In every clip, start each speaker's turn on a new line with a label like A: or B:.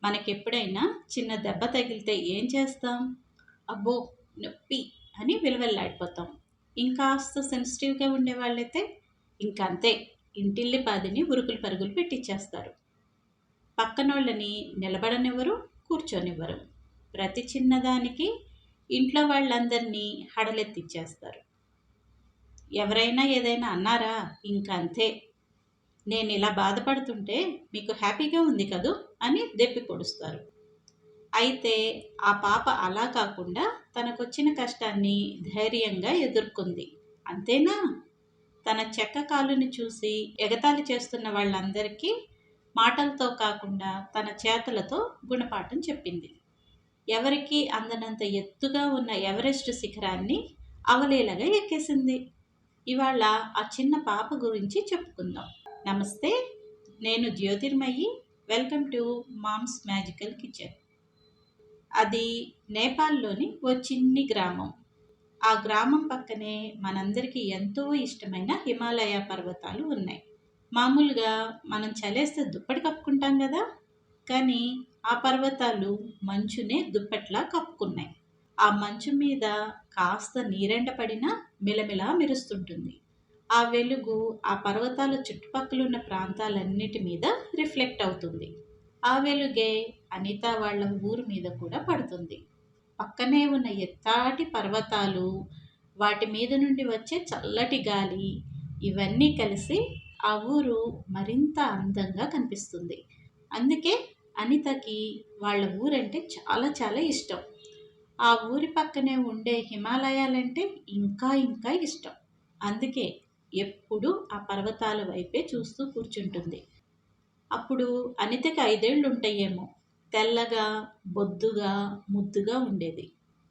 A: మనకెప్పుడైనా చిన్న దెబ్బ తగిలితే ఏం చేస్తాం? అబ్బో! నొప్పి అని విలవిల్లాడిపోతాం. ఇంకాస్త సెన్సిటివ్‌గా ఉండేవాళ్ళైతే ఇంకంతే ఇంటిల్లిపాదిని ఉరుకులు పరుగులు పెట్టిచ్చేస్తారు. పక్కనోళ్ళని నిలబడనివ్వరు, కూర్చోనివ్వరు. ప్రతి చిన్నదానికి ఇంట్లో వాళ్ళందరినీ హడలెత్తిచ్చేస్తారు. ఎవరైనా ఏదైనా అన్నారా? ఇంకంతే. నేనిలా బాధపడుతుంటే మీకు హ్యాపీగా ఉంది కదూ! అని దెప్పి పొడుస్తారు. అయితే ఆ పాప అలా కాకుండా తనకొచ్చిన కష్టాన్ని ధైర్యంగా ఎదుర్కొంది. అంతేనా? తన చెక్క కాలుని చూసి ఎగతాళి చేస్తున్న వాళ్ళందరికీ మాటలతో కాకుండా తన చేతలతో గుణపాఠం చెప్పింది. ఎవరికీ అందనంత ఎత్తుగా ఉన్న ఎవరెస్ట్ శిఖరాన్ని అవలీలగా ఎక్కేసింది. ఇవాళ ఆ చిన్న పాప గురించి చెప్పుకుందాం. నమస్తే, నేను Jyotirmayi. Welcome to mom's magical kitchen. అది నేపాల్లోని ఓ చిన్ని గ్రామం. ఆ గ్రామం పక్కనే మనందరికీ ఎంతో ఇష్టమైన హిమాలయ పర్వతాలు ఉన్నాయి. మామూలుగా మనం చలేస్తే దుప్పటి కప్పుకుంటాం కదా, కానీ ఆ పర్వతాలు మంచునే దుప్పట్లా కప్పుకున్నాయి. ఆ మంచు మీద కాస్త నీరెండ పడినా మిలమిలా మెరుస్తుంటుంది. ఆ వెలుగు ఆ పర్వతాల చుట్టుపక్కలున్న ప్రాంతాలన్నిటి మీద రిఫ్లెక్ట్ అవుతుంది. ఆ వెలుగే అనిత వాళ్ళ ఊరు మీద కూడా పడుతుంది. పక్కనే ఉన్న ఎత్తాటి పర్వతాలు, వాటి మీద నుండి వచ్చే చల్లటి గాలి, ఇవన్నీ కలిసి ఆ ఊరు మరింత అందంగా కనిపిస్తుంది. అందుకే అనితకి వాళ్ళ ఊరంటే చాలా చాలా ఇష్టం. ఆ ఊరి పక్కనే ఉండే హిమాలయాలంటే ఇంకా ఇంకా ఇష్టం. అందుకే ఎప్పుడూ ఆ పర్వతాల వైపే చూస్తూ కూర్చుంటుంది. అప్పుడు అనితకి 5 ఏళ్లుంటాయేమో. తెల్లగా, బొద్దుగా, ముద్దుగా ఉండేది.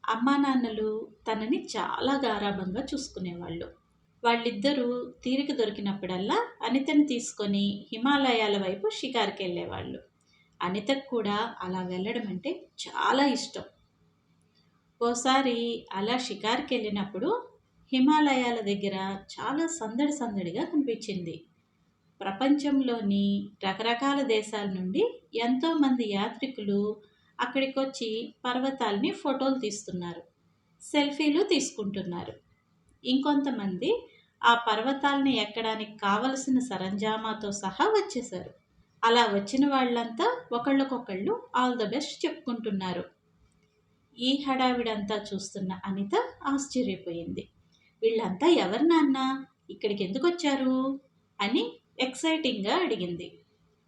A: అమ్మానాన్నలు తనని చాలా గారాబంగా చూసుకునేవాళ్ళు. వాళ్ళిద్దరూ తీరిక దొరికినప్పుడల్లా అనితని తీసుకొని హిమాలయాల వైపు షికారుకెళ్ళేవాళ్ళు. అనితకు కూడా అలా వెళ్ళడం అంటే చాలా ఇష్టం. ఓసారి అలా షికారుకెళ్ళినప్పుడు హిమాలయాల దగ్గర చాలా సందడి సందడిగా కనిపించింది. ప్రపంచంలోని రకరకాల దేశాల నుండి ఎంతోమంది యాత్రికులు అక్కడికొచ్చి పర్వతాల్ని ఫోటోలు తీస్తున్నారు, సెల్ఫీలు తీసుకుంటున్నారు. ఇంకొంతమంది ఆ పర్వతాల్ని ఎక్కడానికి కావలసిన సరంజామాతో సహా వచ్చేశారు. అలా వచ్చిన వాళ్ళంతా ఒకళ్ళకొకళ్ళు ఆల్ ద బెస్ట్ చెప్పుకుంటున్నారు. ఈ హడావిడంతా చూస్తున్న అనిత ఆశ్చర్యపోయింది. వీళ్ళంతా ఎవరు నాన్న? ఇక్కడికి ఎందుకు వచ్చారు అని ఎక్సైటింగ్గా అడిగింది.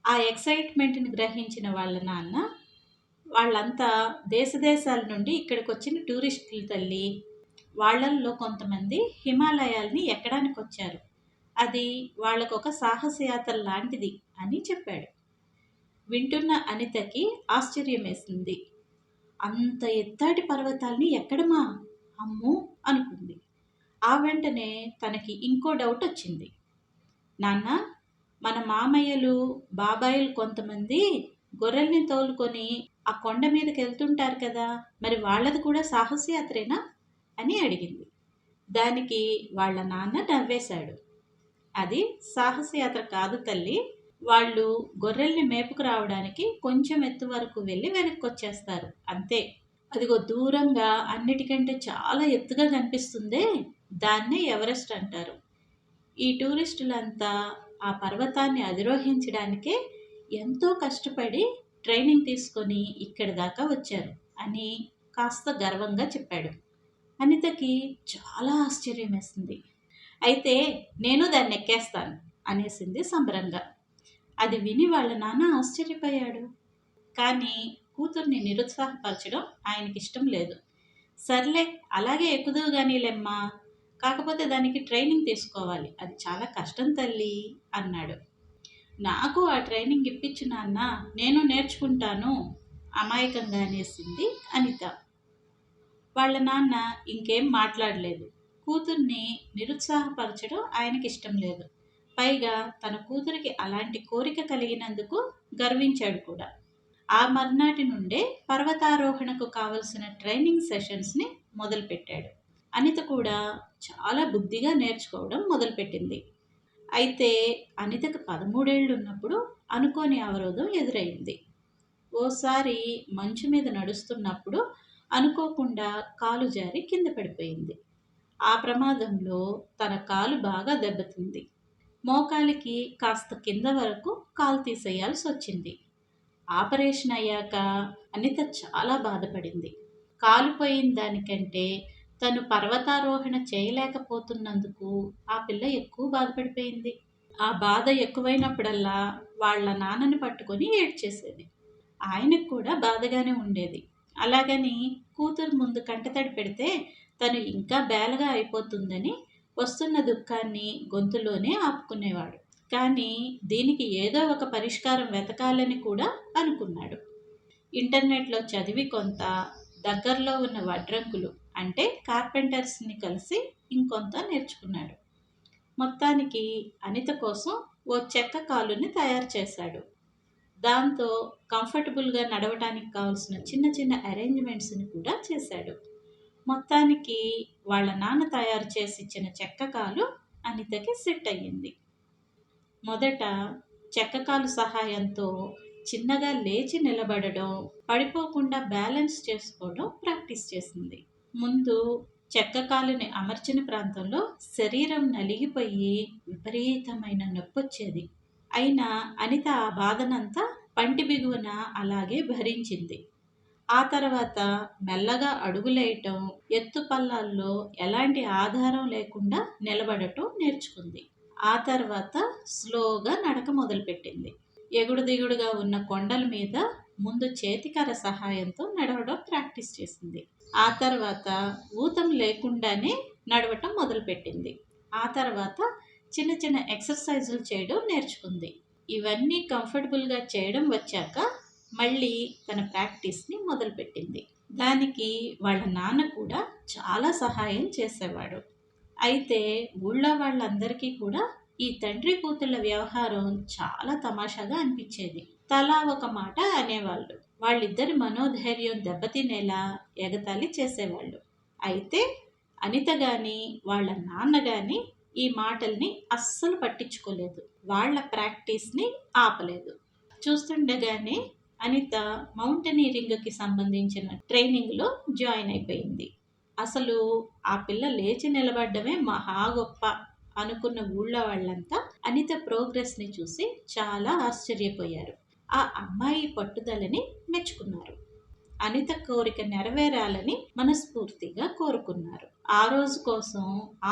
A: ఆ ఎక్సైట్మెంట్ని గ్రహించిన వాళ్ళ నాన్న, వాళ్ళంతా దేశాల నుండి ఇక్కడికి వచ్చిన టూరిస్టులు తల్లి. వాళ్ళల్లో కొంతమంది హిమాలయాల్ని ఎక్కడానికి వచ్చారు. అది వాళ్ళకొక సాహసయాత్ర లాంటిది అని చెప్పాడు. వింటున్న అనితకి ఆశ్చర్యం వేసింది. అంత ఎత్తాటి పర్వతాల్ని ఎక్కడమా? అమ్మో అనుకుంది. ఆ వెంటనే తనకి ఇంకో డౌట్ వచ్చింది. నాన్న, మన మామయ్యలు, బాబాయిలు కొంతమంది గొర్రెల్ని తోలుకొని ఆ కొండ మీదకి వెళ్తుంటారు కదా, మరి వాళ్ళది కూడా సాహసయాత్రేనా అని అడిగింది. దానికి వాళ్ళ నాన్న నవ్వేశాడు. అది సాహసయాత్ర కాదు తల్లి. వాళ్ళు గొర్రెల్ని మేపుకు రావడానికి కొంచెం ఎత్తు వరకు వెళ్ళి వెనక్కి వచ్చేస్తారు అంతే. అదిగో దూరంగా అన్నిటికంటే చాలా ఎత్తుగా కనిపిస్తుందే, దాన్నే ఎవరెస్ట్ అంటారు. ఈ టూరిస్టులంతా ఆ పర్వతాన్ని అధిరోహించడానికే ఎంతో కష్టపడి ట్రైనింగ్ తీసుకొని ఇక్కడి దాకా వచ్చారు అని కాస్త గర్వంగా చెప్పాడు. అనితకి చాలా ఆశ్చర్యం వేసింది. అయితే నేను దాన్ని ఎక్కేస్తాను అనేసింది సంబరంగా. అది విని వాళ్ళ నాన్న ఆశ్చర్యపోయాడు. కానీ కూతుర్ని నిరుత్సాహపరచడం ఆయనకిష్టం లేదు. సర్లే, అలాగే ఎక్కుదువు గానీలెమ్మా, కాకపోతే దానికి ట్రైనింగ్ తీసుకోవాలి, అది చాలా కష్టం తల్లి అన్నాడు. నాకు ఆ ట్రైనింగ్ ఇప్పించు నాన్న, నేను నేర్చుకుంటాను అమాయకంగా అనేసింది అనిత. వాళ్ళ నాన్న ఇంకేం మాట్లాడలేదు. కూతుర్ని నిరుత్సాహపరచడం ఆయనకిష్టం లేదు. పైగా తన కూతురికి అలాంటి కోరిక కలిగినందుకు గర్వించాడు కూడా. ఆ మర్నాటి నుండే పర్వతారోహణకు కావలసిన ట్రైనింగ్ సెషన్స్ని మొదలుపెట్టాడు. అనిత కూడా చాలా బుద్ధిగా నేర్చుకోవడం మొదలుపెట్టింది. అయితే అనితకు 13 ఏళ్ళు ఉన్నప్పుడు అనుకోని అవరోధం ఎదురైంది. ఓసారి మంచు మీద నడుస్తున్నప్పుడు అనుకోకుండా కాలు జారి కింద పడిపోయింది. ఆ ప్రమాదంలో తన కాలు బాగా దెబ్బతింది. మోకాలికి కాస్త కింద వరకు కాలు తీసేయాల్సొచ్చింది. ఆపరేషన్ అయ్యాక అనిత చాలా బాధపడింది. కాలు పోయిన దానికంటే తను పర్వతారోహణ చేయలేకపోతున్నందుకు ఆ పిల్ల ఎక్కువ బాధపడిపోయింది. ఆ బాధ ఎక్కువైనప్పుడల్లా వాళ్ళ నాన్నని పట్టుకొని ఏడ్చేసేది. ఆయనకు కూడా బాధగానే ఉండేది. అలాగని కూతురు ముందు కంటతడి పెడితే తను ఇంకా బేలగా అయిపోతుందని వస్తున్న దుఃఖాన్ని గొంతులోనే ఆపుకునేవాడు. కానీ దీనికి ఏదో ఒక పరిష్కారం వెతకాలని కూడా అనుకున్నాడు. ఇంటర్నెట్‌లో చదివి కొంత, దగ్గరలో ఉన్న వడ్రంకులు అంటే కార్పెంటర్స్‌ని కలిసి ఇంకొంత నేర్చుకున్నాడు. మొత్తానికి అనిత కోసం ఓ చెక్క కాలుని తయారు చేశాడు. దాంతో కంఫర్టబుల్‌గా నడవటానికి కావాల్సిన చిన్న చిన్న అరేంజ్‌మెంట్స్‌ని కూడా చేశాడు. మొత్తానికి వాళ్ళ నాన్న తయారు చేసిచ్చిన చెక్క కాలు అనితకి సెట్ అయ్యింది. మొదట చెక్క కాలు సహాయంతో చిన్నగా లేచి నిలబడడం, పడిపోకుండా బ్యాలెన్స్ చేసుకోవడం ప్రాక్టీస్ చేసింది. ముందు చెక్క కాలుని అమర్చిన ప్రాంతంలో శరీరం నలిగిపోయి విపరీతమైన నొప్పొచ్చేది. అయినా అనిత ఆ బాధనంతా పంటి బిగువున అలాగే భరించింది. ఆ తర్వాత మెల్లగా అడుగులేయటం, ఎత్తు పల్లాల్లో ఎలాంటి ఆధారం లేకుండా నిలబడటం నేర్చుకుంది. ఆ తర్వాత స్లోగా నడక మొదలుపెట్టింది. ఎగుడు దిగుడుగా ఉన్న కొండల మీద ముందు చేతికర్ర సహాయంతో నడవడం ప్రాక్టీస్ చేసింది. ఆ తర్వాత ఊతం లేకుండానే నడవటం మొదలుపెట్టింది. ఆ తర్వాత చిన్న చిన్న ఎక్సర్సైజులు చేయడం నేర్చుకుంది. ఇవన్నీ కంఫర్టబుల్గా చేయడం వచ్చాక మళ్ళీ తన ప్రాక్టీస్ని మొదలుపెట్టింది. దానికి వాళ్ళ నాన్న కూడా చాలా సహాయం చేసేవాడు. అయితే ఊళ్ళో వాళ్ళందరికీ కూడా ఈ తండ్రి కూతుళ్ళ వ్యవహారం చాలా తమాషాగా అనిపించేది. తలా ఒక మాట అనేవాళ్ళు. వాళ్ళిద్దరి మనోధైర్యం దెబ్బతినేలా ఎగతాళి చేసేవాళ్ళు. అయితే అనిత గాని వాళ్ళ నాన్న గాని ఈ మాటల్ని అస్సలు పట్టించుకోలేదు. వాళ్ళ ప్రాక్టీస్ని ఆపలేదు. చూస్తుండగానే అనిత మౌంటనీరింగ్కి సంబంధించిన ట్రైనింగ్లో జాయిన్ అయిపోయింది. అసలు ఆ పిల్ల లేచి నిలబడ్డమే మహా గొప్ప అనుకున్న ఊళ్ళో వాళ్ళంతా అనిత ప్రోగ్రెస్ని చూసి చాలా ఆశ్చర్యపోయారు. ఆ అమ్మాయి పట్టుదలని మెచ్చుకున్నారు. అనిత కోరిక నెరవేరాలని మనస్ఫూర్తిగా కోరుకున్నారు. ఆ రోజు కోసం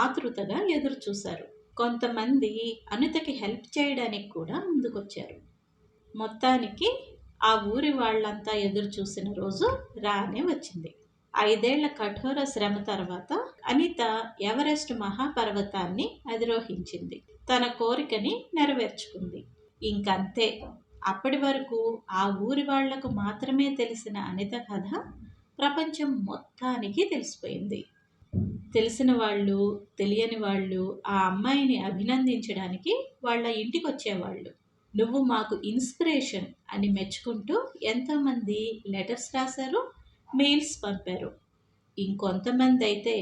A: ఆతృతగా ఎదురు చూశారు. కొంతమంది అనితకి హెల్ప్ చేయడానికి కూడా ముందుకొచ్చారు. మొత్తానికి ఆ ఊరి వాళ్ళంతా ఎదురు చూసిన రోజు రానే వచ్చింది. 5 ఏళ్ల కఠోర శ్రమ తర్వాత అనిత ఎవరెస్ట్ మహాపర్వతాన్ని అధిరోహించింది. తన కోరికని నెరవేర్చుకుంది. ఇంకంతే. అప్పటి వరకు ఆ ఊరి వాళ్లకు మాత్రమే తెలిసిన అనిత కథ ప్రపంచం మొత్తానికి తెలిసిపోయింది. తెలిసిన వాళ్ళు, తెలియని వాళ్ళు ఆ అమ్మాయిని అభినందించడానికి వాళ్ళ ఇంటికి వచ్చేవాళ్ళు. నువ్వు మాకు ఇన్స్పిరేషన్ అని మెచ్చుకుంటూ ఎంతోమంది లెటర్స్ రాశారు, మెయిల్స్ పంపారు. ఇంకొంతమంది అయితే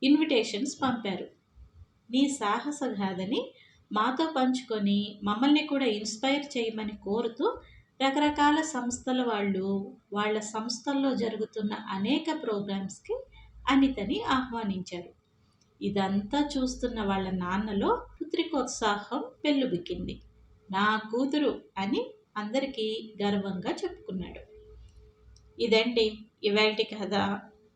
A: ఇన్విటేషన్స్ పంపారు. నీ సాహస గాథని మాతో పంచుకొని మమ్మల్ని కూడా ఇన్స్పైర్ చేయమని కోరుతూ రకరకాల సంస్థల వాళ్ళు వాళ్ళ సంస్థల్లో జరుగుతున్న అనేక ప్రోగ్రామ్స్కి అనితని ఆహ్వానించారు. ఇదంతా చూస్తున్న వాళ్ళ నాన్నలో పుత్రికోత్సాహం పెల్లుబిక్కింది. నా కూతురు అని అందరికీ గర్వంగా చెప్పుకున్నాడు. ఇదండి ఇవాల్టి కథ.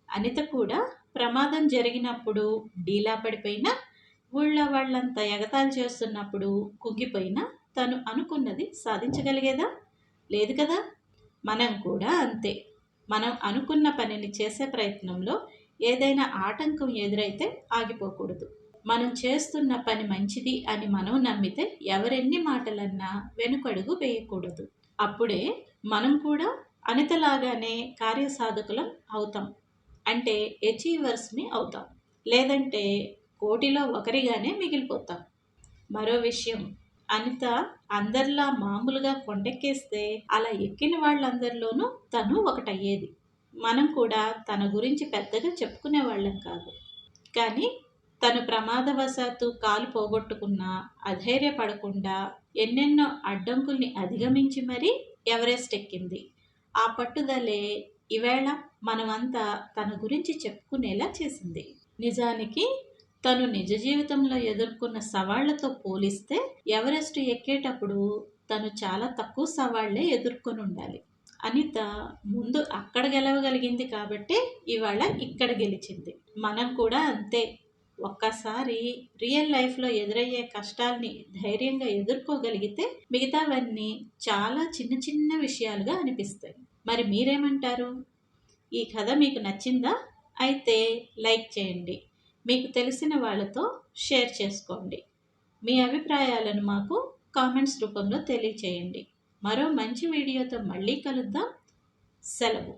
A: అనిత కూడా ప్రమాదం జరిగినప్పుడు డీలా పడిపోయినా, ఊళ్ళో వాళ్ళంతా ఎగతాళి చేస్తున్నప్పుడు కుంగిపోయినా తను అనుకున్నది సాధించగలిగేదా? లేదు కదా. మనం కూడా అంతే. మనం అనుకున్న పనిని చేసే ప్రయత్నంలో ఏదైనా ఆటంకం ఎదురైతే ఆగిపోకూడదు. మనం చేస్తున్న పని మంచిది అని మనం నమ్మితే ఎవరెన్ని మాటలన్నా వెనుకడుగు వేయకూడదు. అప్పుడే మనం కూడా అనితలాగానే కార్యసాధకులం అవుతాం. అంటే అచీవర్స్ని అవుతాం. లేదంటే కోటిలో ఒకరిగానే మిగిలిపోతాం. మరో విషయం, అనిత అందరిలా మామూలుగా కొండెక్కేస్తే అలా ఎక్కిన వాళ్ళందరిలోనూ తను ఒకటయ్యేది. మనం కూడా తన గురించి పెద్దగా చెప్పుకునే వాళ్ళం కాదు. కానీ తను ప్రమాదవశాత్తు కాలు పోగొట్టుకున్నా అధైర్యపడకుండా ఎన్నెన్నో అడ్డంకుల్ని అధిగమించి మరీ ఎవరెస్ట్ ఎక్కింది. ఆ పట్టుదలే ఈవేళ మనమంతా తన గురించి చెప్పుకునేలా చేసింది. నిజానికి తను నిజ జీవితంలో ఎదుర్కొన్న సవాళ్లతో పోలిస్తే ఎవరెస్ట్ ఎక్కేటప్పుడు తను చాలా తక్కువ సవాళ్లే ఎదుర్కొని ఉండాలి. అనిత ముందు అక్కడ గెలవగలిగింది కాబట్టే ఇవాళ ఇక్కడ గెలిచింది. మనం కూడా అంతే. ఒక్కసారి రియల్ లైఫ్‌లో ఎదురయ్యే కష్టాల్ని ధైర్యంగా ఎదుర్కోగలిగితే మిగతావన్నీ చాలా చిన్న చిన్న విషయాలుగా అనిపిస్తాయి. మరి మీరేమంటారు? ఈ కథ మీకు నచ్చిందా? అయితే లైక్ చేయండి. మీకు తెలిసిన వాళ్ళతో షేర్ చేసుకోండి. మీ అభిప్రాయాలను మాకు కామెంట్స్ రూపంలో తెలియచేయండి. మరో మంచి వీడియోతో మళ్ళీ కలుద్దాం. సెలవు.